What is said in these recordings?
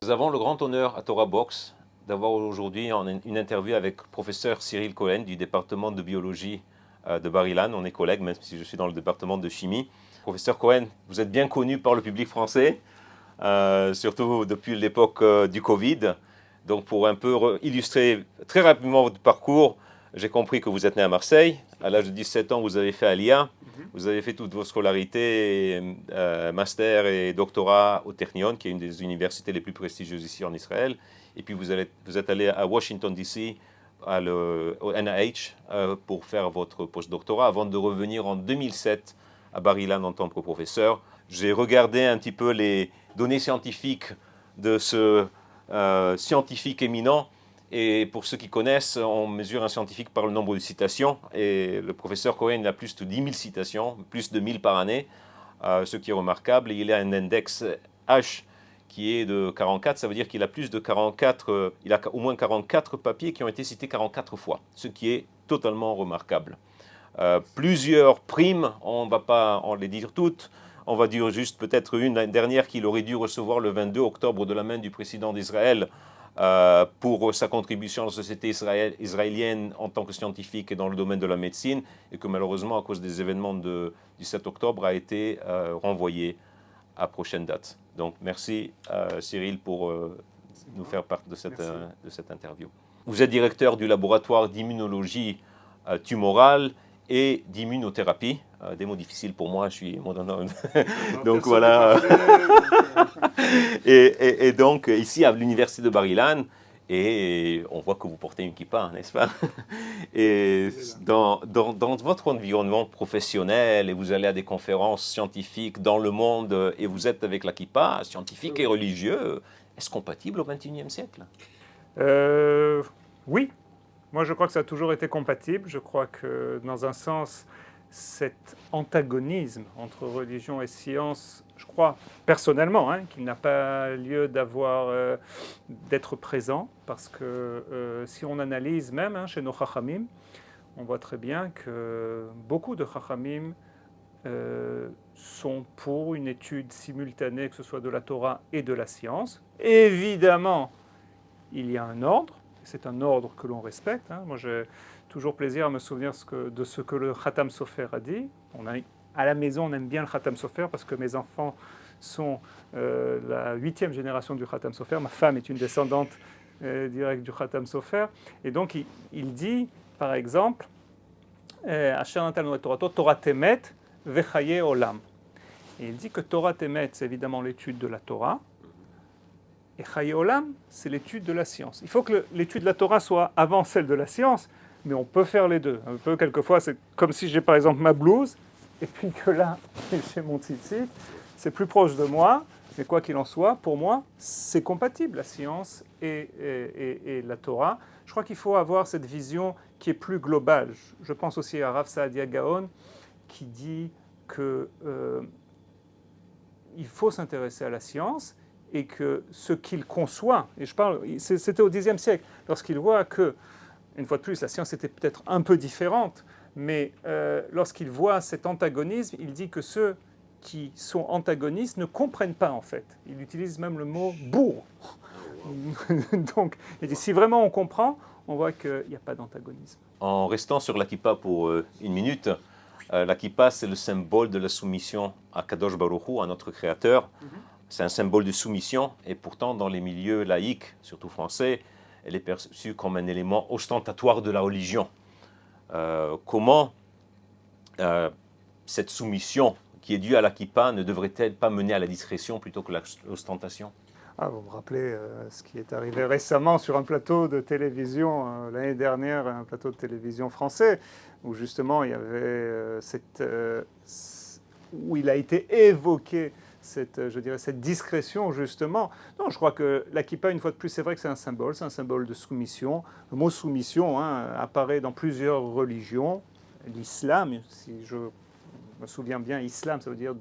Nous avons le grand honneur à Torah Box d'avoir aujourd'hui une interview avec professeur Cyril Cohen du département de biologie de Bar-Ilan. On est collègues, même si je suis dans le département de chimie. Professeur Cohen, vous êtes bien connu par le public français, surtout depuis l'époque du Covid. Donc pour un peu illustrer très rapidement votre parcours, j'ai compris que vous êtes né à Marseille. À l'âge de 17 ans, vous avez fait Aliyah. Vous avez fait toute votre scolarité, master et doctorat au Technion, qui est une des universités les plus prestigieuses ici en Israël. Et puis vous êtes allé à Washington, D.C., au NIH, pour faire votre postdoctorat, avant de revenir en 2007 à Bar-Ilan en tant que professeur. J'ai regardé un petit peu les données scientifiques de ce scientifique éminent. Et pour ceux qui connaissent, on mesure un scientifique par le nombre de citations. Et le professeur Cohen a plus de 10 000 citations, plus de 1000 par année, ce qui est remarquable. Et il a un index H qui est de 44. Ça veut dire qu'il a plus de 44, il a au moins 44 papiers qui ont été cités 44 fois, ce qui est totalement remarquable. Plusieurs primes, on ne va pas en les dire toutes. On va dire juste peut-être une dernière qu'il aurait dû recevoir le 22 octobre de la main du président d'Israël pour sa contribution à la société israélienne en tant que scientifique et dans le domaine de la médecine, et que malheureusement, à cause des événements du 7 octobre, a été renvoyé à prochaine date. Donc merci Cyril pour nous faire part de cette interview. Vous êtes directeur du laboratoire d'immunologie tumorale et d'immunothérapie. Des mots difficiles pour moi, je suis mononome. Donc voilà. Et donc ici à l'université de Bar-Ilan, et on voit que vous portez une kippa, n'est-ce pas? Et dans votre environnement professionnel, et vous allez à des conférences scientifiques dans le monde, et vous êtes avec la kippa, scientifique et religieux, est-ce compatible au XXIe siècle? Oui, moi je crois que ça a toujours été compatible. Je crois que dans un sens, cet antagonisme entre religion et science, je crois personnellement qu'il n'a pas lieu d'être présent, parce que si on analyse même chez nos chachamim, on voit très bien que beaucoup de chachamim sont pour une étude simultanée, que ce soit de la Torah et de la science. Évidemment, il y a un ordre, c'est un ordre que l'on respecte. Moi, j'ai toujours plaisir à me souvenir de ce que le Khatam Sofer a dit. À la maison, on aime bien le Khatam Sofer parce que mes enfants sont la 8e génération du Khatam Sofer. Ma femme est une descendante directe du Khatam Sofer. Et donc, il dit, par exemple, Asher Natan Torah Temet Vechaye Olam. Et il dit que Torah Temet, c'est évidemment l'étude de la Torah. Et Chaye Olam, c'est l'étude de la science. Il faut que l'étude de la Torah soit avant celle de la science, mais on peut faire les deux. Un peu, quelquefois, c'est comme si j'ai par exemple ma blouse, et puis que là, j'ai mon tzitzit, c'est plus proche de moi, mais quoi qu'il en soit, pour moi, c'est compatible, la science et la Torah. Je crois qu'il faut avoir cette vision qui est plus globale. Je pense aussi à Rav Saadia Gaon, qui dit que il faut s'intéresser à la science, et que ce qu'il conçoit, et je parle, c'était au Xe siècle, lorsqu'il voit que, une fois de plus, la science était peut-être un peu différente, mais lorsqu'il voit cet antagonisme, il dit que ceux qui sont antagonistes ne comprennent pas en fait. Il utilise même le mot bourre. Donc, il dit si vraiment on comprend, on voit qu'il n'y a pas d'antagonisme. En restant sur la kippa pour une minute, la kippa c'est le symbole de la soumission à Kadosh Baruch Hu, à notre Créateur. C'est un symbole de soumission, et pourtant dans les milieux laïques, surtout français, elle est perçue comme un élément ostentatoire de la religion. Comment cette soumission qui est due à la kippa ne devrait-elle pas mener à la discrétion plutôt que l'ostentation? Vous me rappelez ce qui est arrivé récemment sur un plateau de télévision, l'année dernière, un plateau de télévision français, où justement il y avait où il a été évoqué cette discrétion, justement. Non, je crois que la kippa, une fois de plus, c'est vrai que c'est un symbole de soumission. Le mot soumission apparaît dans plusieurs religions. L'islam, si je me souviens bien, islam, ça veut dire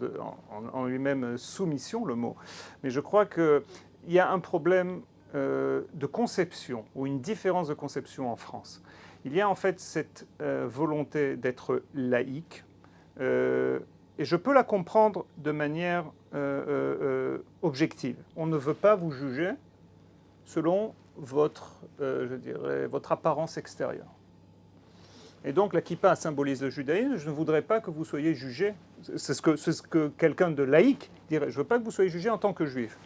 en lui-même soumission, le mot. Mais je crois qu'il y a un problème de conception, ou une différence de conception en France. Il y a en fait cette volonté d'être laïque, et je peux la comprendre de manière objective. On ne veut pas vous juger, selon votre apparence extérieure. Et donc la kippa symbolise le judaïsme. Je ne voudrais pas que vous soyez jugés. C'est ce que quelqu'un de laïque dirait. Je ne veux pas que vous soyez jugés en tant que juif.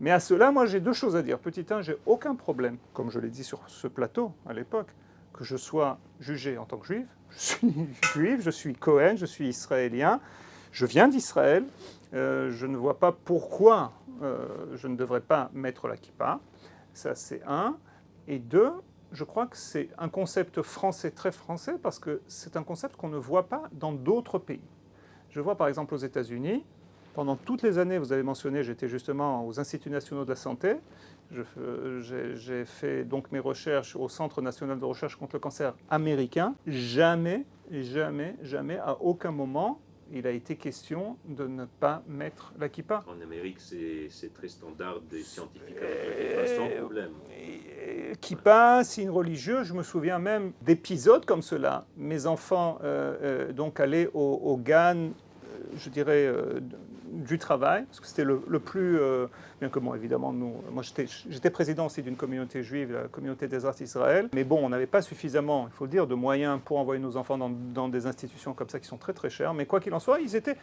Mais à cela, moi, j'ai deux choses à dire. Petit 1, j'ai aucun problème, comme je l'ai dit sur ce plateau à l'époque, que je sois jugé en tant que juif. Je suis juif, je suis Cohen, je suis israélien, je viens d'Israël. Je ne vois pas pourquoi je ne devrais pas mettre la kippa. Ça, c'est un. Et deux, je crois que c'est un concept français, très français, parce que c'est un concept qu'on ne voit pas dans d'autres pays. Je vois par exemple aux États-Unis, pendant toutes les années, vous avez mentionné, j'étais justement aux Instituts nationaux de la santé. J'ai fait donc mes recherches au Centre national de recherche contre le cancer américain. Jamais, jamais, jamais, à aucun moment, il a été question de ne pas mettre la kippa. En Amérique, c'est très standard des scientifiques sans problème. Kippa, signe religieux, je me souviens même d'épisodes comme cela. Mes enfants donc allaient au GAN, je dirais, du travail, parce que c'était le plus, bien que moi évidemment, moi j'étais président aussi d'une communauté juive, la communauté des Arts d'Israël, mais bon, on n'avait pas suffisamment, il faut le dire, de moyens pour envoyer nos enfants dans des institutions comme ça qui sont très très chères, mais quoi qu'il en soit, ils étaient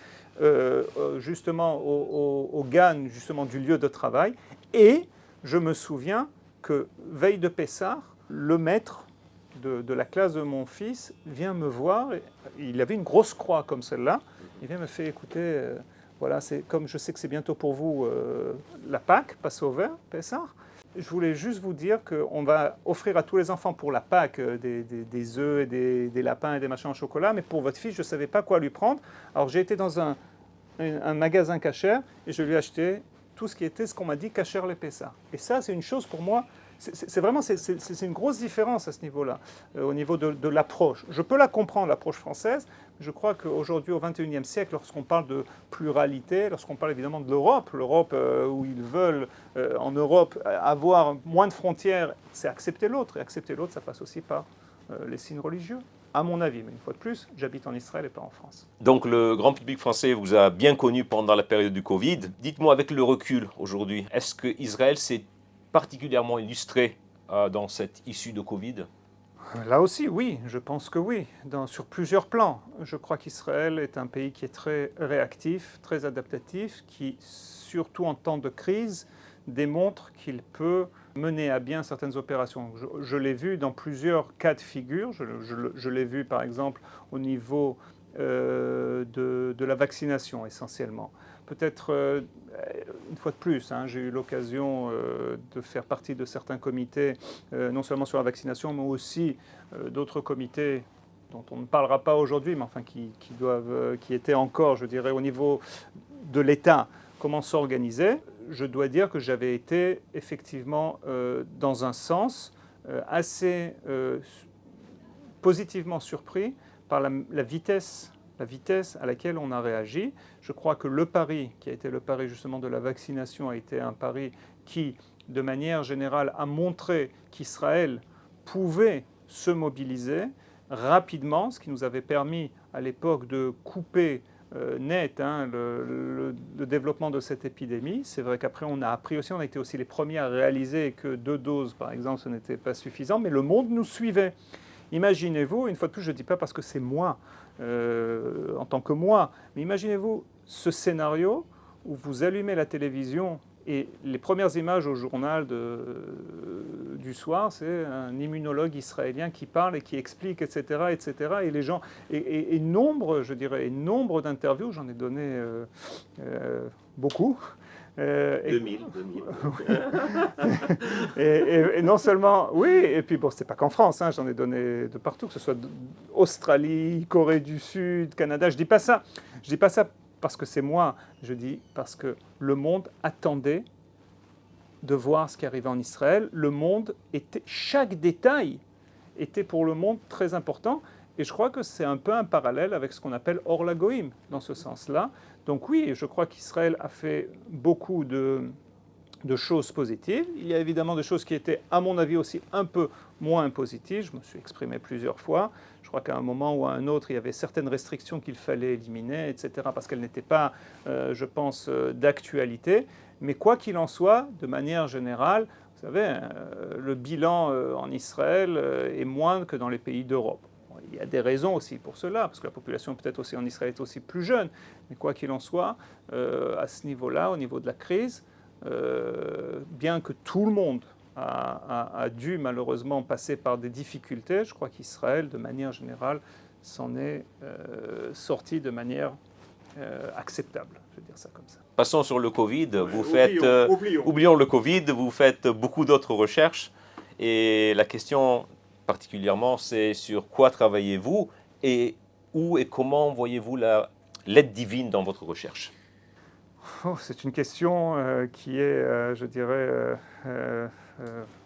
justement au GAN, justement du lieu de travail, et je me souviens que veille de Pessah, le maître de la classe de mon fils vient me voir, il avait une grosse croix comme celle-là, il vient me faire écouter, voilà, c'est comme je sais que c'est bientôt pour vous la Pâque, Passover, Pessah. Je voulais juste vous dire qu'on va offrir à tous les enfants pour la Pâque des œufs et des lapins et des machins en chocolat, mais pour votre fils, je ne savais pas quoi lui prendre. Alors j'ai été dans un magasin cachère et je lui ai acheté tout ce qui était ce qu'on m'a dit cachère les Pessah. Et ça, c'est une chose pour moi. C'est vraiment une grosse différence à ce niveau-là, au niveau de l'approche. Je peux la comprendre, l'approche française. Je crois qu'aujourd'hui, au XXIe siècle, lorsqu'on parle de pluralité, lorsqu'on parle évidemment de l'Europe où ils veulent, en Europe, avoir moins de frontières, c'est accepter l'autre. Et accepter l'autre, ça passe aussi par les signes religieux, à mon avis. Mais une fois de plus, j'habite en Israël et pas en France. Donc le grand public français vous a bien connu pendant la période du Covid. Dites-moi avec le recul aujourd'hui, est-ce que Israël s'est particulièrement illustré dans cette issue de Covid? Là aussi, oui, je pense que oui, sur plusieurs plans. Je crois qu'Israël est un pays qui est très réactif, très adaptatif, qui, surtout en temps de crise, démontre qu'il peut mener à bien certaines opérations. Je l'ai vu dans plusieurs cas de figure. Je l'ai vu, par exemple, au niveau de la vaccination, essentiellement. Peut-être, une fois de plus, j'ai eu l'occasion de faire partie de certains comités, non seulement sur la vaccination, mais aussi d'autres comités dont on ne parlera pas aujourd'hui, mais enfin qui étaient encore, je dirais, au niveau de l'État, comment s'organiser. Je dois dire que j'avais été effectivement, dans un sens, assez positivement surpris par la vitesse à laquelle on a réagi. Je crois que le pari, qui a été le pari justement de la vaccination, a été un pari qui, de manière générale, a montré qu'Israël pouvait se mobiliser rapidement, ce qui nous avait permis à l'époque de couper net le développement de cette épidémie. C'est vrai qu'après on a appris aussi, on a été aussi les premiers à réaliser que 2 doses par exemple ce n'était pas suffisant, mais le monde nous suivait. Imaginez-vous, une fois de plus, je ne dis pas parce que c'est moi, en tant que moi, mais imaginez-vous ce scénario où vous allumez la télévision et les premières images au journal du soir, c'est un immunologue israélien qui parle et qui explique, etc., etc. Et les gens, et nombre, je dirais, nombre d'interviews, j'en ai donné beaucoup. 2000. Et non seulement, oui, et puis bon, c'était pas qu'en France, j'en ai donné de partout, que ce soit Australie, Corée du Sud, Canada. Je dis pas ça parce que c'est moi, je dis parce que le monde attendait de voir ce qui arrivait en Israël. Le monde chaque détail était pour le monde très important. Et je crois que c'est un peu un parallèle avec ce qu'on appelle Or Lagoïm, dans ce sens-là. Donc oui, je crois qu'Israël a fait beaucoup de choses positives. Il y a évidemment des choses qui étaient, à mon avis, aussi un peu moins positives. Je me suis exprimé plusieurs fois. Je crois qu'à un moment ou à un autre, il y avait certaines restrictions qu'il fallait éliminer, etc., parce qu'elles n'étaient pas, je pense, d'actualité. Mais quoi qu'il en soit, de manière générale, vous Vous savez, le bilan en Israël est moins que dans les pays d'Europe. Il y a des raisons aussi pour cela, parce que la population peut-être aussi en Israël est aussi plus jeune. Mais quoi qu'il en soit, à ce niveau-là, au niveau de la crise, bien que tout le monde a dû malheureusement passer par des difficultés, je crois qu'Israël, de manière générale, s'en est sorti de manière acceptable, je vais dire ça comme ça. Passons sur le Covid. Vous oublions le Covid, vous faites beaucoup d'autres recherches. Et la question particulièrement, c'est sur quoi travaillez-vous et où et comment voyez-vous l'aide divine dans votre recherche? C'est une question qui est, je dirais,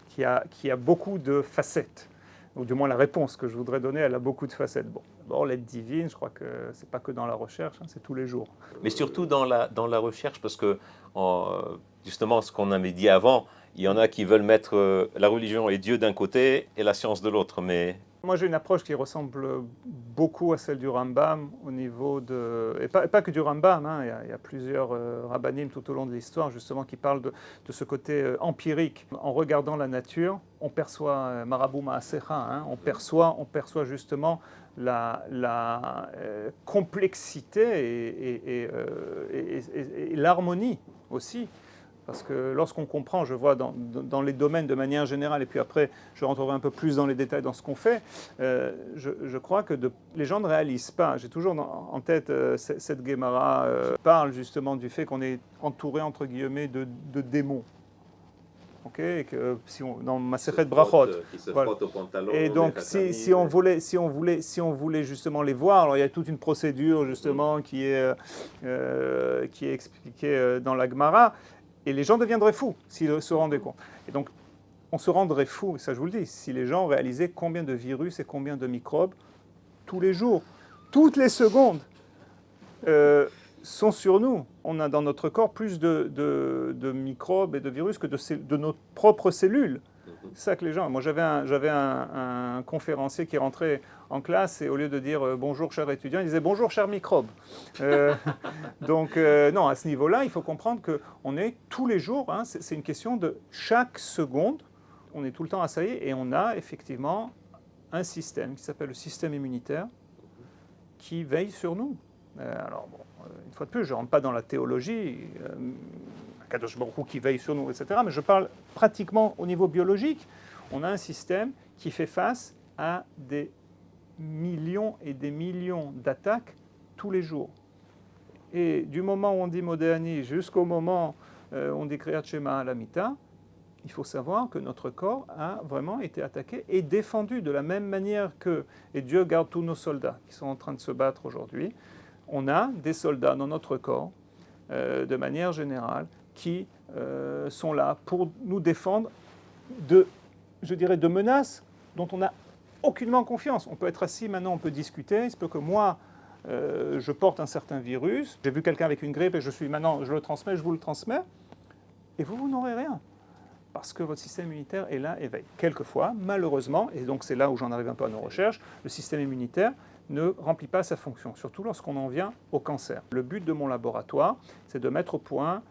qui a beaucoup de facettes. Ou du moins la réponse que je voudrais donner, elle a beaucoup de facettes. Bon, d'abord, l'aide divine, je crois que ce n'est pas que dans la recherche, c'est tous les jours. Mais surtout dans la recherche, parce que justement, ce qu'on avait dit avant, il y en a qui veulent mettre la religion et Dieu d'un côté et la science de l'autre. Mais moi, j'ai une approche qui ressemble beaucoup à celle du Rambam au niveau de... Et pas que du Rambam, hein, il y a plusieurs rabbinim tout au long de l'histoire, justement, qui parlent de ce côté empirique. En regardant la nature, on perçoit, Marabout Maasecha, hein, on perçoit justement la complexité et l'harmonie aussi. Parce que lorsqu'on comprend, je vois dans les domaines de manière générale, et puis après je rentrerai un peu plus dans les détails dans ce qu'on fait, je crois que les gens ne réalisent pas. J'ai toujours en tête cette Guémara parle justement du fait qu'on est entouré, entre guillemets, de démons. Okay, et que dans Masechet Brachot, qui se voilà. frottent au pantalon. Et donc si on voulait justement les voir, alors il y a toute une procédure justement qui est expliquée dans la Gemara, et les gens deviendraient fous s'ils se rendaient compte. Et donc on se rendrait fou, ça je vous le dis, si les gens réalisaient combien de virus et combien de microbes tous les jours, toutes les secondes sont sur nous. On a dans notre corps plus de microbes et de virus que de nos propres cellules. C'est ça que les gens... Moi, j'avais un conférencier qui rentrait en classe et au lieu de dire « bonjour, cher étudiant », il disait « bonjour, cher microbe ». Donc, non, à ce niveau-là, il faut comprendre qu'on est tous les jours, hein, c'est une question de chaque seconde, on est tout le temps assailli et on a effectivement un système qui s'appelle le système immunitaire qui veille sur nous. Alors, bon, une fois de plus, je ne rentre pas dans la théologie, Kadosh Baruch Hu qui veille sur nous, etc. Mais je parle pratiquement au niveau biologique. On a un système qui fait face à des millions et des millions d'attaques tous les jours. Et du moment où on dit Modéani jusqu'au moment où on dit Kriyat Shema Alamita, il faut savoir que notre corps a vraiment été attaqué et défendu de la même manière que, et Dieu garde tous nos soldats qui sont en train de se battre aujourd'hui, on a des soldats dans notre corps, de manière générale, qui sont là pour nous défendre de menaces dont on n'a aucunement confiance. On peut être assis maintenant, on peut discuter, il se peut que moi, je porte un certain virus, j'ai vu quelqu'un avec une grippe et je le transmets, je vous le transmets, et vous n'aurez rien. Parce que votre système immunitaire est là et veille. Quelquefois, malheureusement, et donc c'est là où j'en arrive un peu à nos recherches, le système immunitaire ne remplit pas sa fonction, surtout lorsqu'on en vient au cancer. Le but de mon laboratoire, c'est de mettre au point,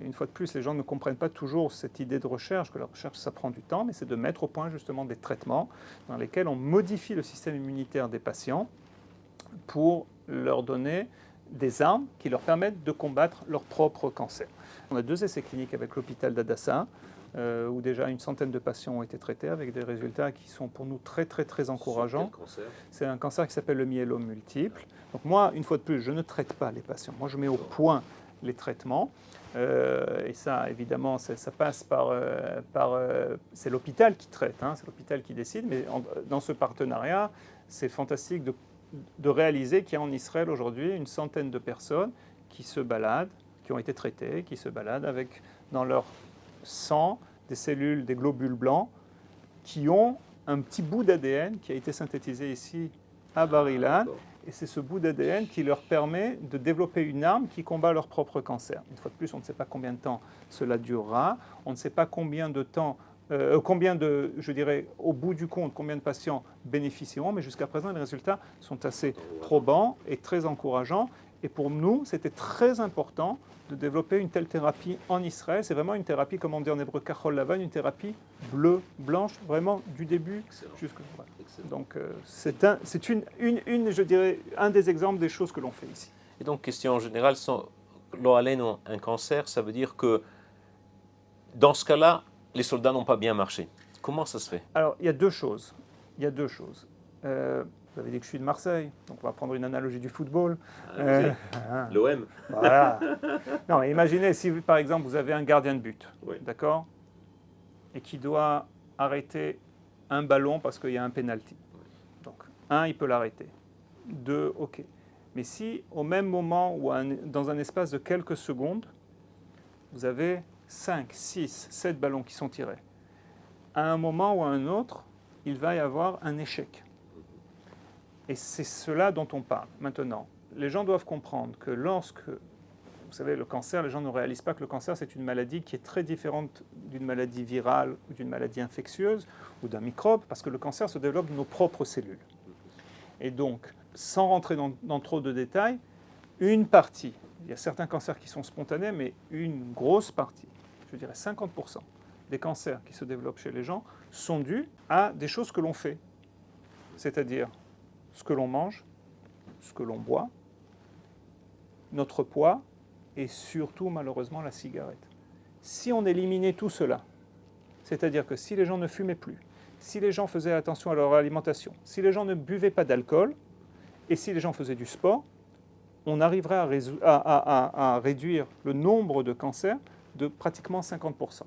une fois de plus, les gens ne comprennent pas toujours cette idée de recherche, que la recherche, ça prend du temps, mais c'est de mettre au point justement des traitements dans lesquels on modifie le système immunitaire des patients pour leur donner des armes qui leur permettent de combattre leur propre cancer. On a 2 essais cliniques avec l'hôpital d'Hadassah, où déjà une centaine de patients ont été traités avec des résultats qui sont pour nous très très très encourageants. C'est un cancer qui s'appelle le myélome multiple. Donc moi, une fois de plus, je ne traite pas les patients. Moi, je mets au point les traitements. Et ça, évidemment, ça passe par c'est l'hôpital qui traite, hein, c'est l'hôpital qui décide. Mais dans ce partenariat, c'est fantastique de réaliser qu'il y a en Israël aujourd'hui une centaine de personnes qui se baladent, qui ont été traitées, qui se baladent avec dans leur sang des cellules, des globules blancs, qui ont un petit bout d'ADN qui a été synthétisé ici à Bar-Ilan. Et c'est ce bout d'ADN qui leur permet de développer une arme qui combat leur propre cancer. Une fois de plus, on ne sait pas combien de temps cela durera, on ne sait pas combien de temps, je dirais, au bout du compte, combien de patients bénéficieront, mais jusqu'à présent, les résultats sont assez probants et très encourageants. Et pour nous, c'était très important de développer une telle thérapie en Israël. C'est vraiment une thérapie, comme on dit en hébreu, kachol lavan, une thérapie bleue, blanche, vraiment du début jusqu'au... Voilà. Donc c'est je dirais, un des exemples des choses que l'on fait ici. Et donc, question générale, l'OALN ont un cancer, ça veut dire que dans ce cas-là, les soldats n'ont pas bien marché. Comment ça se fait? Alors, il y a deux choses. Vous avez dit que je suis de Marseille, donc on va prendre une analogie du football. L'OM. Voilà. Non, mais imaginez si, par exemple, vous avez un gardien de but, Oui. d'accord, et qui doit arrêter un ballon parce qu'il y a un penalty. Donc, il peut l'arrêter. 2, ok. Mais si, au même moment ou dans un espace de quelques secondes, vous avez 5, 6, 7 ballons qui sont tirés, à un moment ou à un autre, il va y avoir un échec. Et c'est cela dont on parle. Maintenant, les gens doivent comprendre que lorsque, vous savez, le cancer, les gens ne réalisent pas que le cancer, c'est une maladie qui est très différente d'une maladie virale ou d'une maladie infectieuse ou d'un microbe, parce que le cancer se développe de nos propres cellules. Et donc, sans rentrer dans trop de détails, une partie, il y a certains cancers qui sont spontanés, mais une grosse partie, je dirais 50% des cancers qui se développent chez les gens sont dus à des choses que l'on fait. C'est-à-dire ce que l'on mange, ce que l'on boit, notre poids et surtout malheureusement la cigarette. Si on éliminait tout cela, c'est-à-dire que si les gens ne fumaient plus, si les gens faisaient attention à leur alimentation, si les gens ne buvaient pas d'alcool et si les gens faisaient du sport, on arriverait à réduire le nombre de cancers de pratiquement 50%.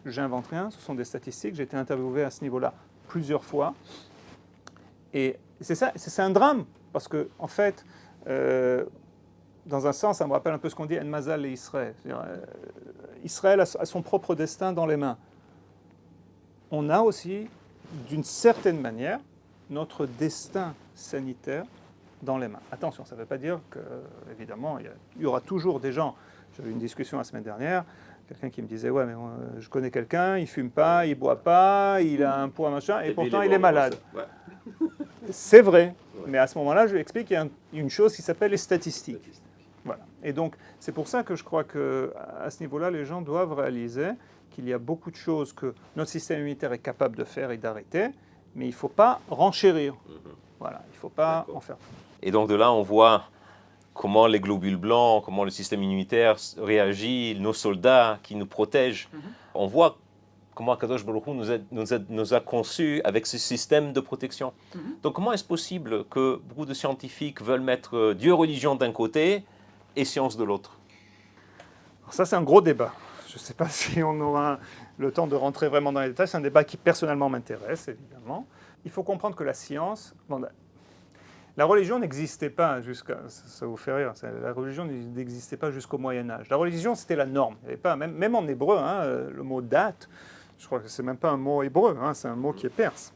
J'invente rien, ce sont des statistiques, j'ai été interviewé à ce niveau-là plusieurs fois. Et c'est un drame, parce que, en fait, dans un sens, ça me rappelle un peu ce qu'on dit En Mazal et Israël. Israël a son propre destin dans les mains. On a aussi, d'une certaine manière, notre destin sanitaire dans les mains. Attention, ça ne veut pas dire que, évidemment, il y aura toujours des gens. J'avais une discussion la semaine dernière, quelqu'un qui me disait « Ouais, mais je connais quelqu'un, il ne fume pas, il ne boit pas, il a un poids, machin, et pourtant il est malade. » C'est vrai, mais à ce moment-là, je lui explique qu'il y a une chose qui s'appelle les statistiques. Voilà. Et donc, c'est pour ça que je crois qu'à ce niveau-là, les gens doivent réaliser qu'il y a beaucoup de choses que notre système immunitaire est capable de faire et d'arrêter, mais il ne faut pas renchérir. Voilà, il ne faut pas en faire. Et donc de là, on voit comment les globules blancs, comment le système immunitaire réagit, nos soldats qui nous protègent. On voit comment Akadosh Baruch Hu nous a conçus avec ce système de protection. Donc comment est-ce possible que beaucoup de scientifiques veulent mettre Dieu, religion d'un côté et science de l'autre? Ça, c'est un gros débat. Je ne sais pas si on aura le temps de rentrer vraiment dans les détails. C'est un débat qui personnellement m'intéresse, évidemment. Il faut comprendre que la science... la religion n'existait pas jusqu'à... Ça vous fait rire. La religion n'existait pas jusqu'au Moyen-Âge. La religion, c'était la norme. Il n'y avait pas, même en hébreu, le mot date, je crois que ce n'est même pas un mot hébreu, c'est un mot qui est perse.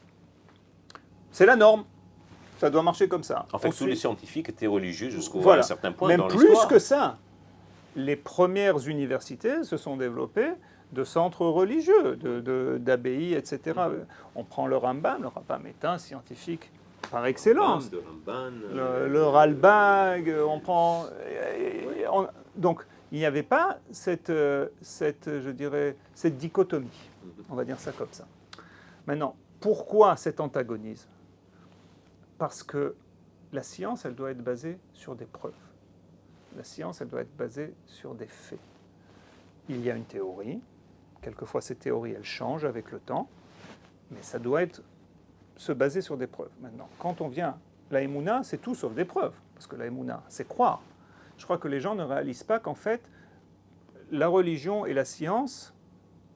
C'est la norme. Ça doit marcher comme ça. En fait, tous les scientifiques étaient religieux jusqu'à un certain point même dans l'histoire. Même plus que ça. Les premières universités se sont développées de centres religieux, d'abbayes, etc. On prend le Rambam est un scientifique par excellence. Le Ralbag, on prend... donc, il n'y avait pas cette dichotomie. On va dire ça comme ça. Maintenant, pourquoi cet antagonisme? Parce que la science, elle doit être basée sur des preuves. La science, elle doit être basée sur des faits. Il y a une théorie. Quelquefois, ces théories, elles changent avec le temps. Mais ça doit se baser sur des preuves. Maintenant, quand on vient... La Emouna, c'est tout sauf des preuves. Parce que la Emouna, c'est croire. Je crois que les gens ne réalisent pas qu'en fait, la religion et la science,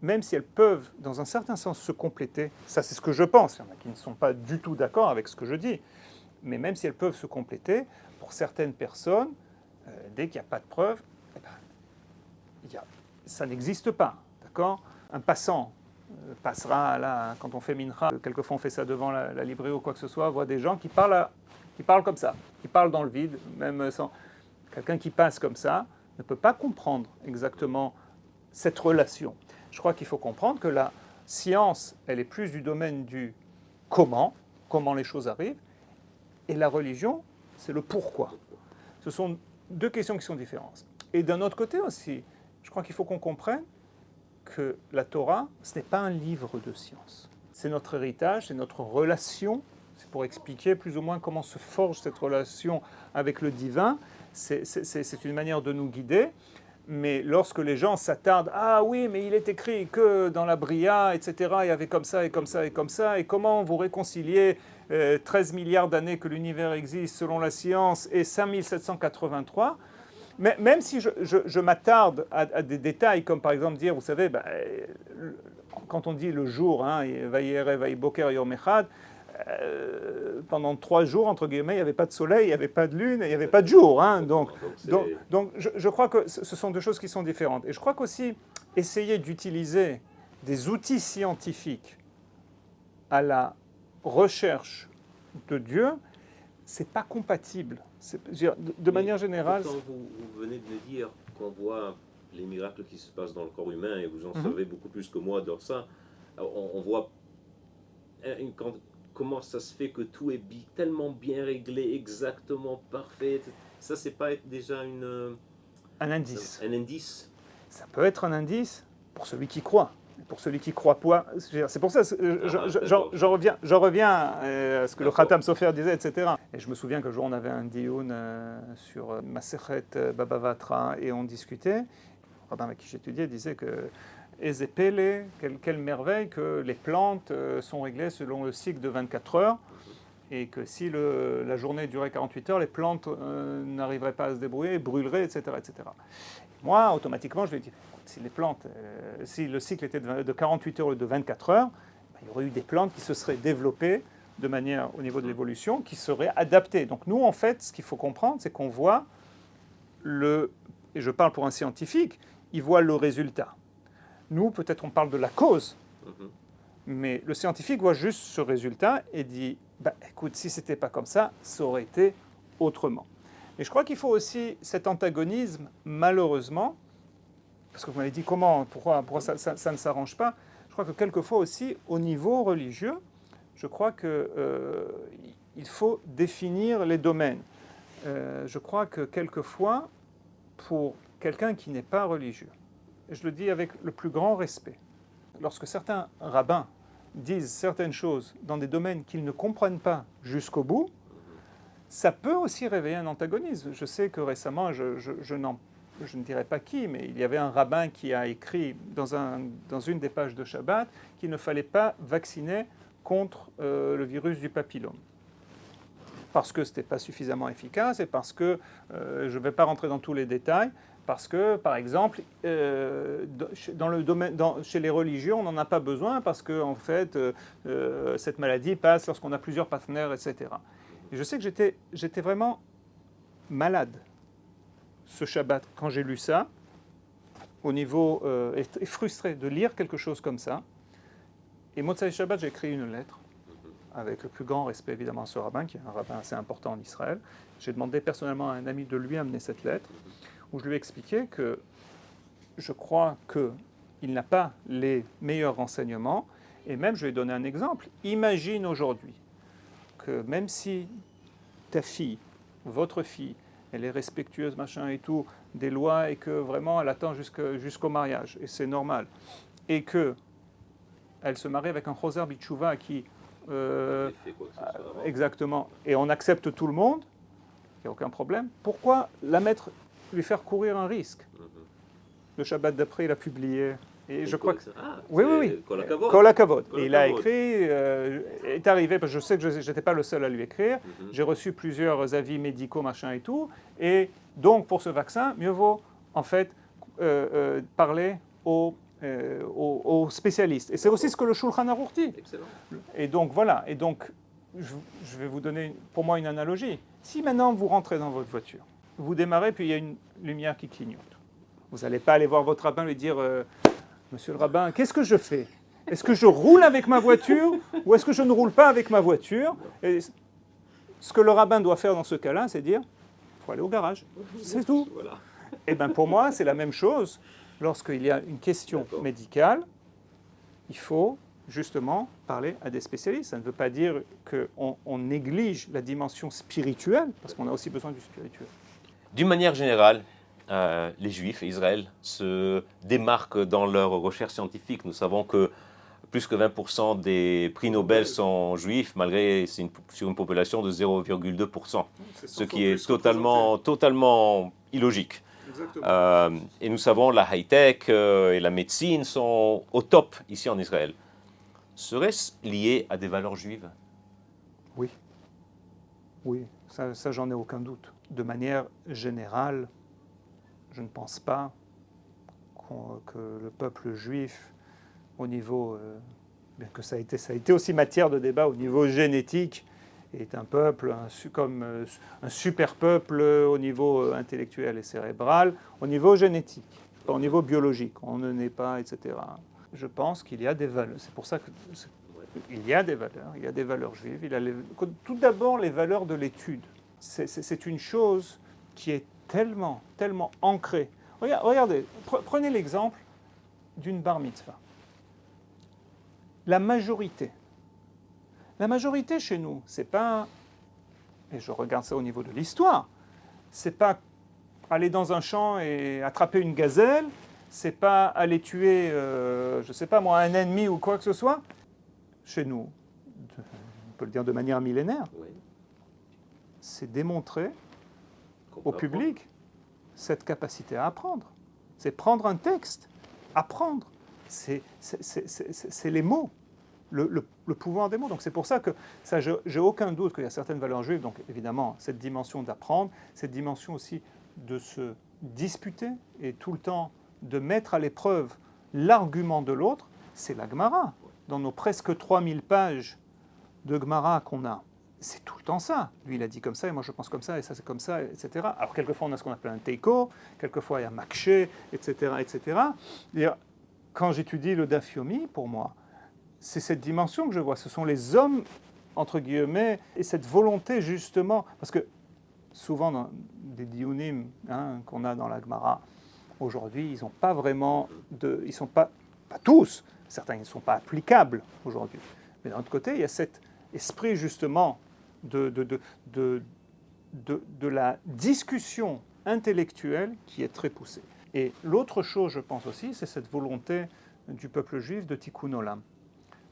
même si elles peuvent, dans un certain sens, se compléter, ça c'est ce que je pense, il y en a qui ne sont pas du tout d'accord avec ce que je dis, mais même si elles peuvent se compléter, pour certaines personnes, dès qu'il n'y a pas de preuves, ça n'existe pas, d'accord? Un passant passera, là, quand on fait mincha, quelquefois on fait ça devant la librairie ou quoi que ce soit, voit des gens qui parlent comme ça, qui parlent dans le vide, même sans... Quelqu'un qui passe comme ça ne peut pas comprendre exactement cette relation. Je crois qu'il faut comprendre que la science, elle est plus du domaine du comment les choses arrivent, et la religion, c'est le pourquoi. Ce sont deux questions qui sont différentes. Et d'un autre côté aussi, je crois qu'il faut qu'on comprenne que la Torah, ce n'est pas un livre de science. C'est notre héritage, c'est notre relation. C'est pour expliquer plus ou moins comment se forge cette relation avec le divin. C'est une manière de nous guider. Mais lorsque les gens s'attardent, ah oui, mais il est écrit que dans la Bria, etc., il y avait comme ça et comme ça et comme ça, et comment vous réconciliez 13 milliards d'années que l'univers existe selon la science et 5783, mais même si je m'attarde à des détails, comme par exemple dire, vous savez, quand on dit le jour, Vayere, Vayiboker, Yom Echad, pendant 3 jours, entre guillemets, il n'y avait pas de soleil, il n'y avait pas de lune, il n'y avait pas de jour. Donc je crois que ce sont deux choses qui sont différentes. Et je crois qu'aussi, essayer d'utiliser des outils scientifiques à la recherche de Dieu, ce n'est pas compatible. De manière générale... Quand vous venez de me dire qu'on voit les miracles qui se passent dans le corps humain, et vous en savez beaucoup plus que moi de ça, on voit comment ça se fait que tout est tellement bien réglé, exactement parfait. Ça, c'est pas déjà un indice. Un indice. Ça peut être un indice pour celui qui croit. Pour celui qui croit pas, c'est pour ça que je reviens à ce que le Khatam Sofer disait, etc. Et je me souviens qu'un jour on avait un dioun sur Masechet Baba Batra et on discutait. Le rabbin avec qui j'étudiais disait que Ezepele, quelle merveille que les plantes sont réglées selon le cycle de 24 heures et que si la journée durait 48 heures, les plantes n'arriveraient pas à se débrouiller, brûleraient, etc., etc. Moi, automatiquement, je lui ai dit, si les plantes, si le cycle était de 48 heures ou de 24 heures, il y aurait eu des plantes qui se seraient développées de manière, au niveau de l'évolution, qui seraient adaptées. Donc nous, en fait, ce qu'il faut comprendre, c'est qu'on voit et je parle pour un scientifique, il voit le résultat. Nous, peut-être on parle de la cause, mais le scientifique voit juste ce résultat et dit, écoute, si c'était pas comme ça, ça aurait été autrement. Et je crois qu'il faut aussi cet antagonisme, malheureusement, parce que vous m'avez dit pourquoi ça ne s'arrange pas. Je crois que quelquefois aussi, au niveau religieux, je crois qu'il faut définir les domaines. Je crois que quelquefois, pour quelqu'un qui n'est pas religieux, et je le dis avec le plus grand respect, lorsque certains rabbins disent certaines choses dans des domaines qu'ils ne comprennent pas jusqu'au bout, ça peut aussi réveiller un antagonisme. Je sais que récemment, je ne dirais pas qui, mais il y avait un rabbin qui a écrit dans une des pages de Shabbat qu'il ne fallait pas vacciner contre le virus du papillome. Parce que ce n'était pas suffisamment efficace et parce que, je ne vais pas rentrer dans tous les détails, parce que, par exemple, chez les religieux, on n'en a pas besoin parce que, en fait, cette maladie passe lorsqu'on a plusieurs partenaires, etc. Et je sais que j'étais vraiment malade ce Shabbat quand j'ai lu ça, au niveau et frustré de lire quelque chose comme ça. Et Motsai Shabbat, j'ai écrit une lettre avec le plus grand respect évidemment à ce rabbin, qui est un rabbin assez important en Israël. J'ai demandé personnellement à un ami de lui amener cette lettre, où je lui ai expliqué que je crois qu'il n'a pas les meilleurs renseignements, et même je lui ai donné un exemple. Imagine aujourd'hui que même si ta fille, votre fille, elle est respectueuse, machin et tout, des lois, et que vraiment elle attend jusqu'au mariage, et c'est normal, et que elle se marie avec un choser bitchouva qui... exactement, et on accepte tout le monde, il n'y a aucun problème. Pourquoi lui faire courir un risque? Le Shabbat d'après, il a publié... Et je crois que... oui. Kol HaKavod. Et il a écrit, est arrivé, parce que je sais que je n'étais pas le seul à lui écrire, j'ai reçu plusieurs avis médicaux, machin et tout, et donc pour ce vaccin, mieux vaut en fait parler aux spécialistes. Et c'est aussi ce que le Shulchan Aruch dit. Excellent. Et donc voilà, et donc je vais vous donner pour moi une analogie. Si maintenant vous rentrez dans votre voiture, vous démarrez, puis il y a une lumière qui clignote, vous n'allez pas aller voir votre rabbin et lui dire... Monsieur le rabbin, qu'est-ce que je fais? Est-ce que je roule avec ma voiture ou est-ce que je ne roule pas avec ma voiture? Et ce que le rabbin doit faire dans ce cas-là, c'est dire, il faut aller au garage. C'est tout. Voilà. Et bien pour moi, c'est la même chose. Lorsqu'il y a une question médicale, il faut justement parler à des spécialistes. Ça ne veut pas dire qu'on néglige la dimension spirituelle, parce qu'on a aussi besoin du spirituel. D'une manière générale, les Juifs et Israël se démarquent dans leurs recherches scientifiques. Nous savons que plus que 20% des prix Nobel sont juifs, malgré sur une population de 0,2%, ce qui est totalement illogique. Et nous savons la high-tech et la médecine sont au top ici en Israël. Serait-ce lié à des valeurs juives? Oui, oui, ça j'en ai aucun doute. De manière générale, je ne pense pas que le peuple juif, au niveau, bien que ça a été aussi matière de débat au niveau génétique, est un peuple comme un super peuple au niveau intellectuel et cérébral, au niveau génétique, pas au niveau biologique. On ne naît pas, etc. Je pense qu'il y a des valeurs. C'est pour ça que il y a des valeurs juives. Tout d'abord, les valeurs de l'étude. C'est une chose qui est tellement ancrée. Regardez, prenez l'exemple d'une bar mitzvah. La majorité chez nous, c'est pas, et je regarde ça au niveau de l'histoire, c'est pas aller dans un champ et attraper une gazelle, c'est pas aller tuer, je sais pas moi, un ennemi ou quoi que ce soit. Chez nous, on peut le dire de manière millénaire, oui. C'est démontrer au public cette capacité à apprendre. C'est prendre un texte, apprendre. C'est les mots, le pouvoir des mots. Donc c'est pour ça que ça, j'ai aucun doute qu'il y a certaines valeurs juives. Donc évidemment, cette dimension d'apprendre, cette dimension aussi de se disputer et tout le temps de mettre à l'épreuve l'argument de l'autre, c'est la Gemara. Dans nos presque 3000 pages de Gemara qu'on a, c'est tout le temps ça. Lui, il a dit comme ça, et moi je pense comme ça, et ça c'est comme ça, etc. Alors quelquefois on a ce qu'on appelle un teiko, quelquefois il y a makché, etc., etc. Et quand j'étudie le Daf Yomi, pour moi, c'est cette dimension que je vois. Ce sont les hommes, entre guillemets, et cette volonté justement, parce que souvent dans des diunim qu'on a dans la Gemara, aujourd'hui, ils n'ont pas vraiment de... Ils ne sont pas tous, certains ne sont pas applicables aujourd'hui. Mais d'un autre côté, il y a cet esprit justement de la discussion intellectuelle qui est très poussée. Et l'autre chose, je pense aussi, c'est cette volonté du peuple juif de tikkun olam.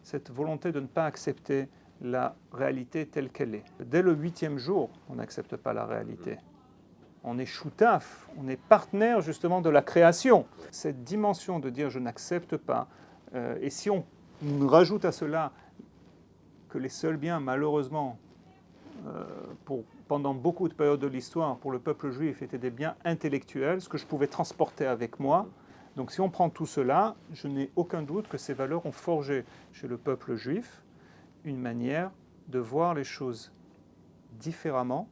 Cette volonté de ne pas accepter la réalité telle qu'elle est. Dès le 8e jour, on n'accepte pas la réalité. On est choutaf, on est partenaire justement de la création. Cette dimension de dire je n'accepte pas, et si on rajoute à cela que les seuls biens, malheureusement, pendant beaucoup de périodes de l'histoire, pour le peuple juif, étaient des biens intellectuels, ce que je pouvais transporter avec moi. Donc si on prend tout cela, je n'ai aucun doute que ces valeurs ont forgé chez le peuple juif une manière de voir les choses différemment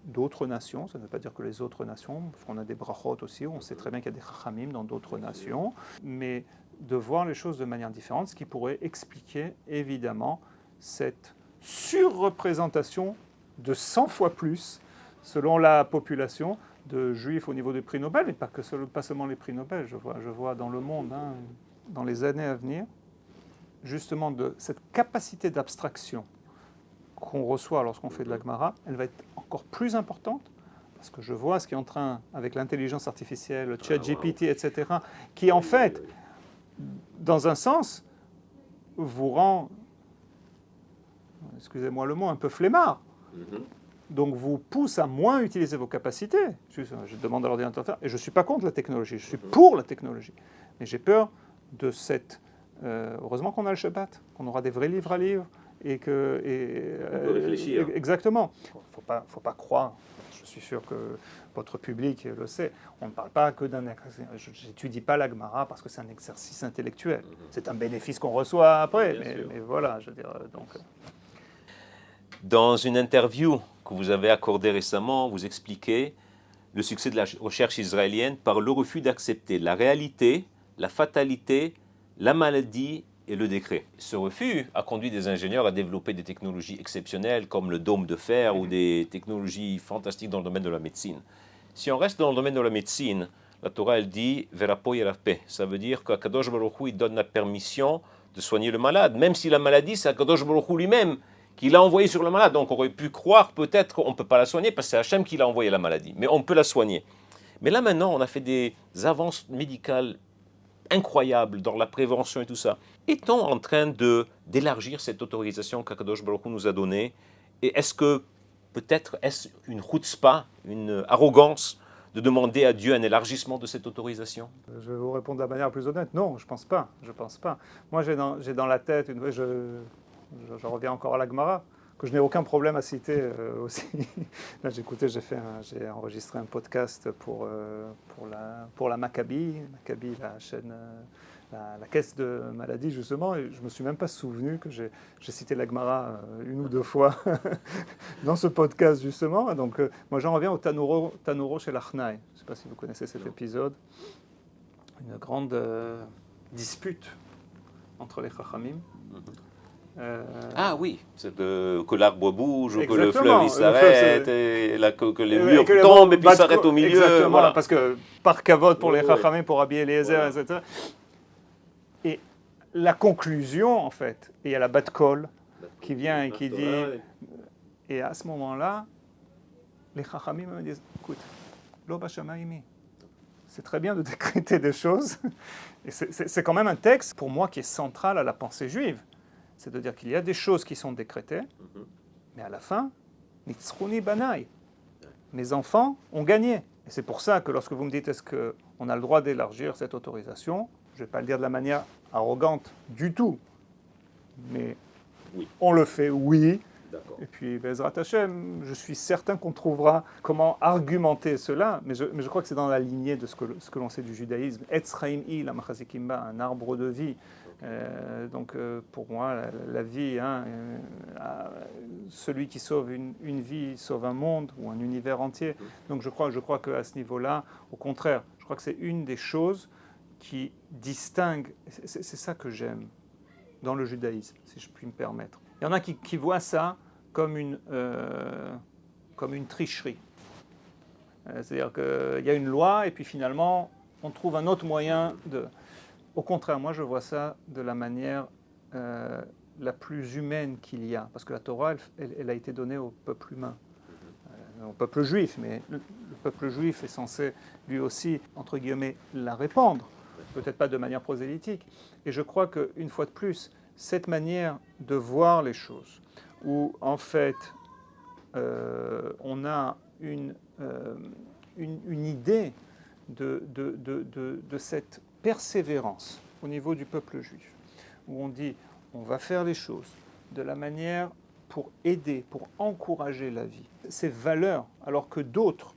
d'autres nations. Ça ne veut pas dire que les autres nations, parce qu'on a des brachot aussi, on sait très bien qu'il y a des chachamim dans d'autres nations, mais de voir les choses de manière différente, ce qui pourrait expliquer évidemment cette surreprésentation de 100 fois plus, selon la population, de juifs au niveau des prix Nobel, et pas seulement les prix Nobel, je vois dans le monde, dans les années à venir, justement de cette capacité d'abstraction qu'on reçoit lorsqu'on fait de la Gemara, elle va être encore plus importante, parce que je vois ce qui est en train, avec l'intelligence artificielle, le chat GPT, etc., qui en fait, dans un sens, vous rend, excusez-moi le mot, un peu flemmard. Donc vous pousse à moins utiliser vos capacités. Je demande à l'ordinateur de faire, et je ne suis pas contre la technologie, je suis pour la technologie. Mais j'ai peur de cette... heureusement qu'on a le Shabbat, qu'on aura des vrais livres à lire, et que... on peut réfléchir. Exactement. Il ne faut pas croire, je suis sûr que votre public le sait, on ne parle pas que d'un... Je n'étudie pas la Gemara parce que c'est un exercice intellectuel. C'est un bénéfice qu'on reçoit après, mais voilà, je veux dire... Donc... Dans une interview que vous avez accordée récemment, vous expliquez le succès de la recherche israélienne par le refus d'accepter la réalité, la fatalité, la maladie et le décret. Ce refus a conduit des ingénieurs à développer des technologies exceptionnelles comme le dôme de fer ou des technologies fantastiques dans le domaine de la médecine. Si on reste dans le domaine de la médecine, la Torah elle dit « Verapo yerapeh ». Ça veut dire qu'Akadosh Baruch Hu il donne la permission de soigner le malade, même si la maladie c'est Akadosh Baruch Hu lui-même qu'il a envoyé sur le malade. Donc on aurait pu croire peut-être qu'on ne peut pas la soigner parce que c'est Hachem qui l'a envoyé la maladie. Mais on peut la soigner. Mais là maintenant, on a fait des avances médicales incroyables dans la prévention et tout ça. Est-on en train d'élargir cette autorisation qu'Akadosh Baruch Hu nous a donnée? Et est-ce que peut-être est-ce une chutzpah, une arrogance de demander à Dieu un élargissement de cette autorisation? Je vais vous répondre de la manière la plus honnête. Non, je pense pas. Je pense pas. Moi, j'ai dans la tête, je reviens encore à la Gemara, que je n'ai aucun problème à citer aussi. Là, j'ai enregistré un podcast pour la Maccabi, la chaîne, la caisse de maladie justement, et je me suis même pas souvenu que j'ai cité la Gemara une ou deux fois dans ce podcast justement. Donc, moi, j'en reviens au Tanuro chez l'Achnai. Je ne sais pas si vous connaissez cet épisode. Une grande dispute entre les Chachamim. Ah oui, c'est que l'arbre bouge, ou que le Exactement. fleuve il s'arrête, que les murs que les tombent et puis battent- s'arrêtent au milieu. Exactement, Voilà. parce que par kavod pour les Oui, Chachamim, pour Rabbi Eliezer, Voilà. etc. Et la conclusion, en fait, et il y a la bat kol qui vient et qui dit, et à ce moment-là, les Chachamim me disent, écoute, lo b'shamayim. C'est très bien de décréter des choses, et c'est quand même un texte, pour moi, qui est central à la pensée juive. C'est-à-dire qu'il y a des choses qui sont décrétées, mais à la fin, nitzruni banai. Mes enfants ont gagné. Et c'est pour ça que lorsque vous me dites est-ce qu'on a le droit d'élargir cette autorisation, je ne vais pas le dire de la manière arrogante du tout, mais Oui. on le fait, oui. D'accord. Et puis, Bezrat Hashem, je suis certain qu'on trouvera comment argumenter cela, mais je crois que c'est dans la lignée de ce que l'on sait du judaïsme. Etz Chaim Hi, la Machazikimba, un arbre de vie. Donc, pour moi, la vie, celui qui sauve une vie sauve un monde ou un univers entier. Donc, je crois qu'à ce niveau-là, au contraire, je crois que c'est une des choses qui distingue, c'est ça que j'aime dans le judaïsme, si je puis me permettre. Il y en a qui voient ça comme une tricherie. C'est-à-dire qu'il y a une loi et puis finalement, on trouve un autre moyen de... Au contraire, moi je vois ça de la manière la plus humaine qu'il y a. Parce que la Torah, elle a été donnée au peuple humain. Au peuple juif, mais le peuple juif est censé lui aussi, entre guillemets, la répandre. Peut-être pas de manière prosélytique. Et je crois qu'une fois de plus, cette manière de voir les choses, où en fait on a une idée de cette persévérance au niveau du peuple juif, où on dit on va faire les choses de la manière pour aider, pour encourager la vie. Ces valeurs, alors que d'autres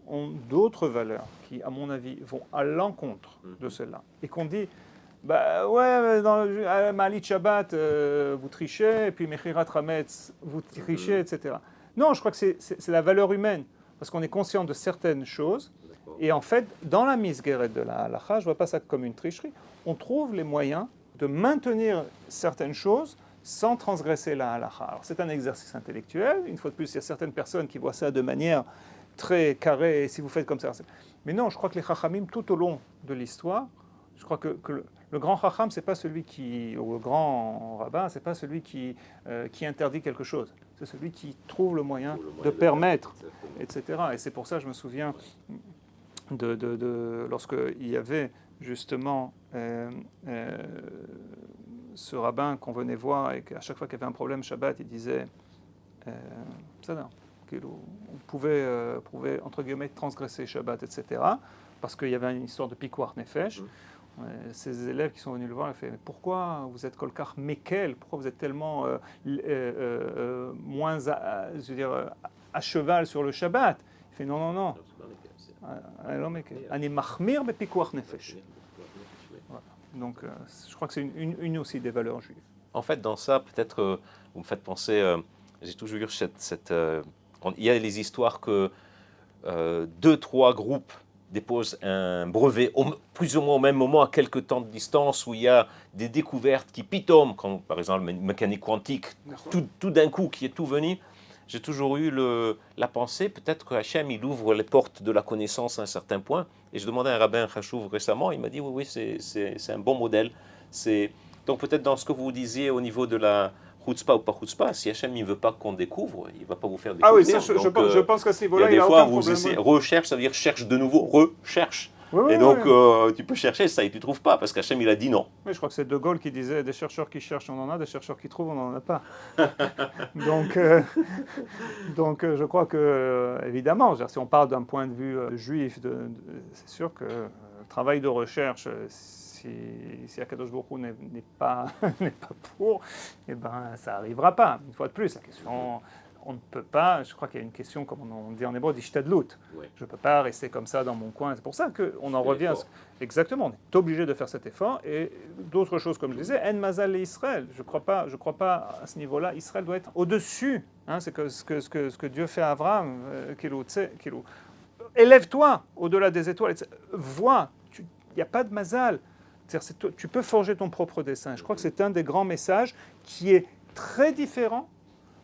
ont d'autres valeurs qui, à mon avis, vont à l'encontre de celles-là. Et qu'on dit, bah ouais, dans Maalit Shabbat, vous trichez, et puis Mechirat Hametz, vous trichez, etc. Non, je crois que c'est la valeur humaine, parce qu'on est conscient de certaines choses, et en fait, dans la misgueret de la halacha, je ne vois pas ça comme une tricherie, on trouve les moyens de maintenir certaines choses sans transgresser la halacha. Alors c'est un exercice intellectuel, une fois de plus, il y a certaines personnes qui voient ça de manière très carrée, et si vous faites comme ça. Mais non, je crois que les chachamim, tout au long de l'histoire, je crois que le grand chacham, c'est pas celui qui, ou le grand rabbin, c'est pas celui qui interdit quelque chose, c'est celui qui trouve le moyen de permettre, etc. Et c'est pour ça, je me souviens lorsqu'il y avait justement ce rabbin qu'on venait voir et qu'à chaque fois qu'il y avait un problème Shabbat, il disait ça non, on pouvait entre guillemets transgresser Shabbat, etc. Parce qu'il y avait une histoire de pikuach nefesh. Ces élèves qui sont venus le voir, ils ont fait mais pourquoi vous êtes kolkar mekel, pourquoi vous êtes tellement moins à cheval sur le Shabbat? Il fait non. Ani machmir be pikuach nefesh. Donc, je crois que c'est une aussi des valeurs juives. En fait, dans ça, peut-être, vous me faites penser, j'ai toujours eu il y a les histoires que 2-3 groupes déposent un brevet plus ou moins au même moment, à quelques temps de distance, où il y a des découvertes qui pitomment, comme par exemple la mécanique quantique, tout d'un coup, qui est tout venu. J'ai toujours eu la pensée, peut-être que Hachem, il ouvre les portes de la connaissance à un certain point. Et je demandais à un rabbin Chachouv récemment, il m'a dit, oui, c'est un bon modèle. Donc peut-être dans ce que vous disiez au niveau de la chutzpah ou pas chutzpah, si Hachem ne veut pas qu'on découvre, il ne va pas vous faire Ah oui, découvrir. ça, Donc, je pense qu'à ce il y niveau-là, a il des n'y a fois aucun où vous problème. essayez, recherche, ça veut dire cherche de nouveau, recherche. Oui, oui, Et donc, oui. tu peux chercher ça et tu ne trouves pas, parce qu'Hachem, il a dit non. Oui, je crois que c'est De Gaulle qui disait des chercheurs qui cherchent, on en a, des chercheurs qui trouvent, on n'en a pas. donc, je crois que, évidemment, si on parle d'un point de vue juif, c'est sûr que le travail de recherche, si Akadosh Baruch Hu n'est pas, n'est pas pour, eh ben, ça n'arrivera pas. Une fois de plus, la question, on ne peut pas, je crois qu'il y a une question, comme on dit en hébreu, d'ishtadlut. Ouais. Je ne peux pas rester comme ça dans mon coin. C'est pour ça qu'on en C'est revient. l'effort. Exactement, on est obligé de faire cet effort. Et d'autres choses, comme je disais, En Mazal et Israël. Je crois pas à ce niveau-là. Israël doit être au-dessus. Hein, c'est ce que Dieu fait à Abraham. Élève-toi au-delà des étoiles. Vois, il n'y a pas de Mazal. Tu peux forger ton propre dessin. Je crois que c'est un des grands messages qui est très différent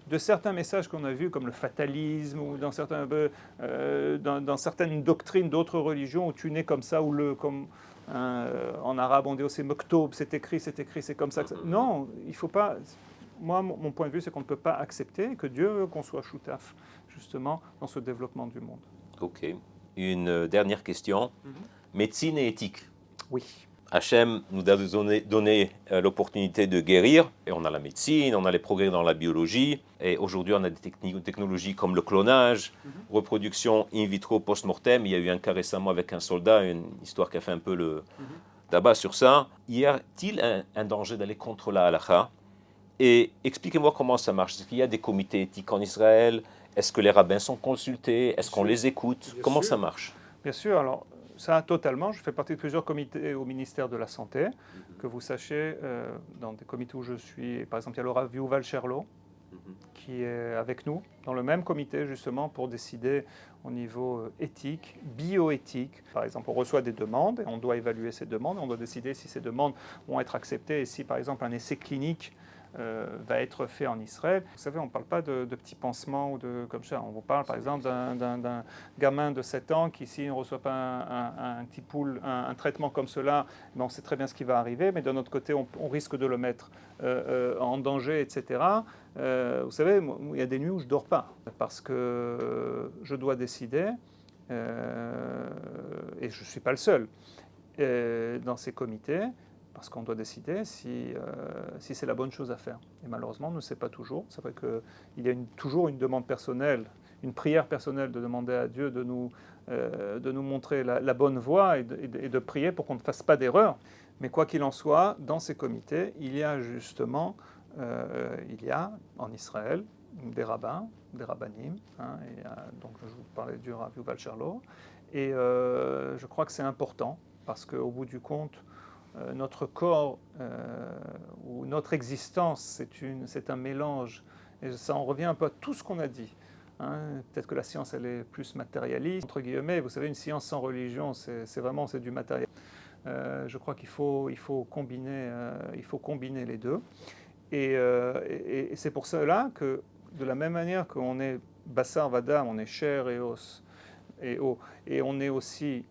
de certains messages qu'on a vus, comme le fatalisme, ou dans certaines doctrines d'autres religions, où tu nais comme ça, ou en arabe on dit c'est moktob, c'est écrit, c'est comme ça. Non, il ne faut pas... Moi, mon point de vue, c'est qu'on ne peut pas accepter que Dieu veut qu'on soit choutaf, justement, dans ce développement du monde. Ok. Une dernière question. Médecine et éthique. Oui. Hachem nous a donné l'opportunité de guérir, et on a la médecine, on a les progrès dans la biologie, et aujourd'hui on a des technologies comme le clonage, reproduction in vitro post-mortem. Il y a eu un cas récemment avec un soldat, une histoire qui a fait un peu le tabac sur ça. Y a-t-il un danger d'aller contre la halakha? Et expliquez-moi comment ça marche. Est-ce qu'il y a des comités éthiques en Israël? Est-ce que les rabbins sont consultés? Est-ce qu'on les écoute? Comment ça marche? Bien sûr, alors ça totalement. Je fais partie de plusieurs comités au ministère de la Santé. Que vous sachiez, dans des comités où je suis, par exemple, il y a le Rav Yuval Sherlo, qui est avec nous, dans le même comité justement pour décider au niveau éthique, bioéthique. Par exemple, on reçoit des demandes et on doit évaluer ces demandes. On doit décider si ces demandes vont être acceptées et si, par exemple, un essai clinique va être fait en Israël. Vous savez, on ne parle pas de petits pansements ou de comme ça. On vous parle, par exemple, d'un gamin de 7 ans qui, s'il ne reçoit pas un traitement comme cela, on sait très bien ce qui va arriver, mais d'un autre côté, on risque de le mettre en danger, etc. Vous savez, il y a des nuits où je ne dors pas parce que je dois décider, et je ne suis pas le seul dans ces comités, parce qu'on doit décider si c'est la bonne chose à faire. Et malheureusement, on ne sait pas toujours. C'est vrai qu'il y a toujours une demande personnelle, une prière personnelle de demander à Dieu de nous montrer la bonne voie et de prier pour qu'on ne fasse pas d'erreur. Mais quoi qu'il en soit, dans ces comités, il y a justement, en Israël des rabbins, des rabbanim, hein, donc je vous parlais du Rav Yuval Sherlo, et je crois que c'est important, parce qu'au bout du compte, notre corps ou notre existence, c'est un mélange. Et ça en revient un peu à tout ce qu'on a dit. Hein. Peut-être que la science, elle est plus matérialiste, entre guillemets. Vous savez, une science sans religion, c'est vraiment du matériel. Je crois qu'il faut combiner les deux. Et c'est pour cela que, de la même manière qu'on est bassar vadam, on est chair et os, et on est aussi...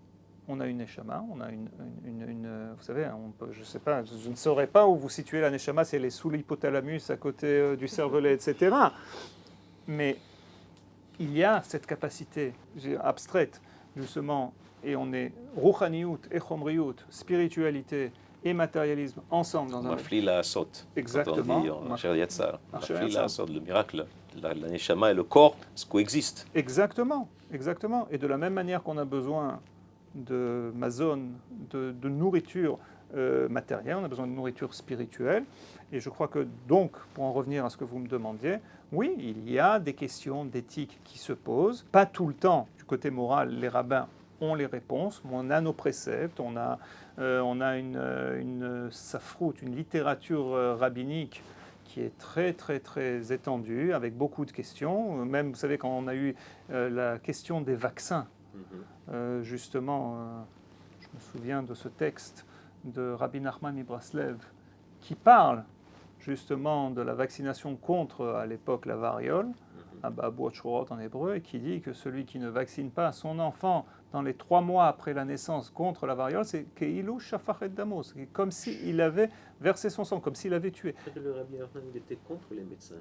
On a une neshama, on a vous savez, je sais pas, je ne saurais pas où vous situez la neshama, si elle est sous l'hypothalamus, à côté du cervelet, etc. Mais il y a cette capacité abstraite, justement, et on est ruchaniyut et chomriyut, spiritualité et matérialisme ensemble dans un... Mafli la asot. Exactement. Quand on dit en Shariatzar. Mafli Mafli la asot, le miracle. La neshama et le corps coexistent. Exactement, exactement. Et de la même manière qu'on a besoin de mazone, de nourriture matérielle, on a besoin de nourriture spirituelle. Et je crois que donc, pour en revenir à ce que vous me demandiez, oui, il y a des questions d'éthique qui se posent. Pas tout le temps, du côté moral, les rabbins ont les réponses, mais on a nos préceptes, on a une safroute, une littérature rabbinique qui est très très très étendue, avec beaucoup de questions. Même, vous savez, quand on a eu la question des vaccins, justement, je me souviens de ce texte de Rabbi Nachman Ibraslev qui parle justement de la vaccination contre, à l'époque, la variole, Abba Shurot en hébreu, et qui dit que celui qui ne vaccine pas son enfant dans les 3 mois après la naissance contre la variole, c'est Keilou Shafach et Damo, c'est comme s'il avait versé son sang, comme s'il avait tué. Le Rabbi Nachman, il était contre les médecins.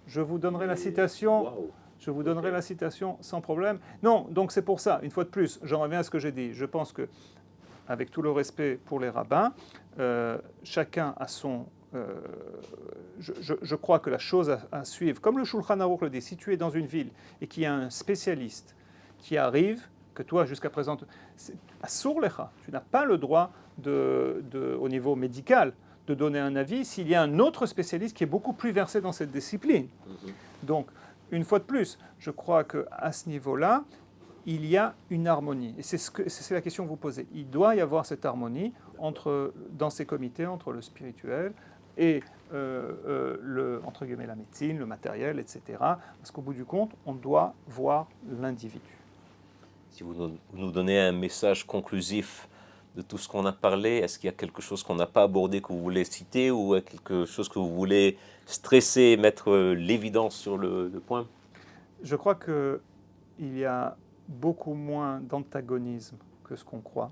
Je vous donnerai la citation. Wow. Je vous donnerai la citation sans problème. Non, donc c'est pour ça, une fois de plus, j'en reviens à ce que j'ai dit. Je pense que, avec tout le respect pour les rabbins, chacun a son... je crois que la chose à suivre, comme le Shulchan Aruch le dit, si tu es dans une ville et qu'il y a un spécialiste qui arrive, que toi jusqu'à présent, Asur lecha, tu n'as pas le droit au niveau médical de donner un avis s'il y a un autre spécialiste qui est beaucoup plus versé dans cette discipline. Donc, une fois de plus, je crois qu'à ce niveau-là, il y a une harmonie. Et c'est la question que vous posez. Il doit y avoir cette harmonie dans ces comités entre le spirituel et entre guillemets, la médecine, le matériel, etc. Parce qu'au bout du compte, on doit voir l'individu. Si vous nous donnez un message conclusif de tout ce qu'on a parlé, est-ce qu'il y a quelque chose qu'on n'a pas abordé que vous voulez citer ou quelque chose que vous voulez stresser, mettre l'évidence sur le point? Je crois qu'il y a beaucoup moins d'antagonisme que ce qu'on croit.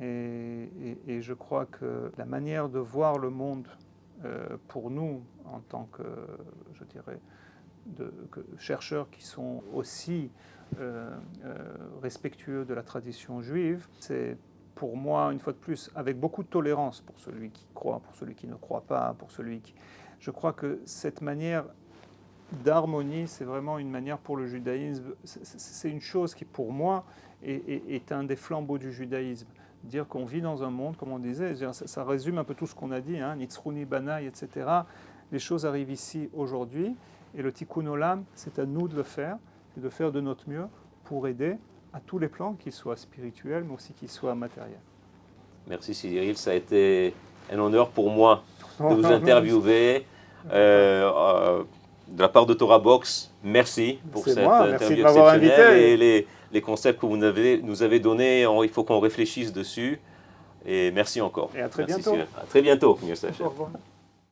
Et je crois que la manière de voir le monde pour nous, en tant que, je dirais, que chercheurs qui sont aussi respectueux de la tradition juive, c'est pour moi, une fois de plus, avec beaucoup de tolérance pour celui qui croit, pour celui qui ne croit pas, pour celui qui... Je crois que cette manière d'harmonie, c'est vraiment une manière pour le judaïsme, c'est une chose qui, pour moi, est un des flambeaux du judaïsme. Dire qu'on vit dans un monde, comme on disait, ça résume un peu tout ce qu'on a dit, Nitzruni, Banaï, etc. Les choses arrivent ici aujourd'hui, et le Tikkun Olam, c'est à nous de le faire, et de faire de notre mieux pour aider à tous les plans, qu'ils soient spirituels, mais aussi qu'ils soient matériels. Merci Cyril, ça a été un honneur pour moi de vous interviewer. De la part de Torah Box, merci pour cette interview exceptionnelle et les concepts que vous nous avez donnés, il faut qu'on réfléchisse dessus. Et merci encore. Et à très merci bientôt. Cyril. À très bientôt. Au revoir.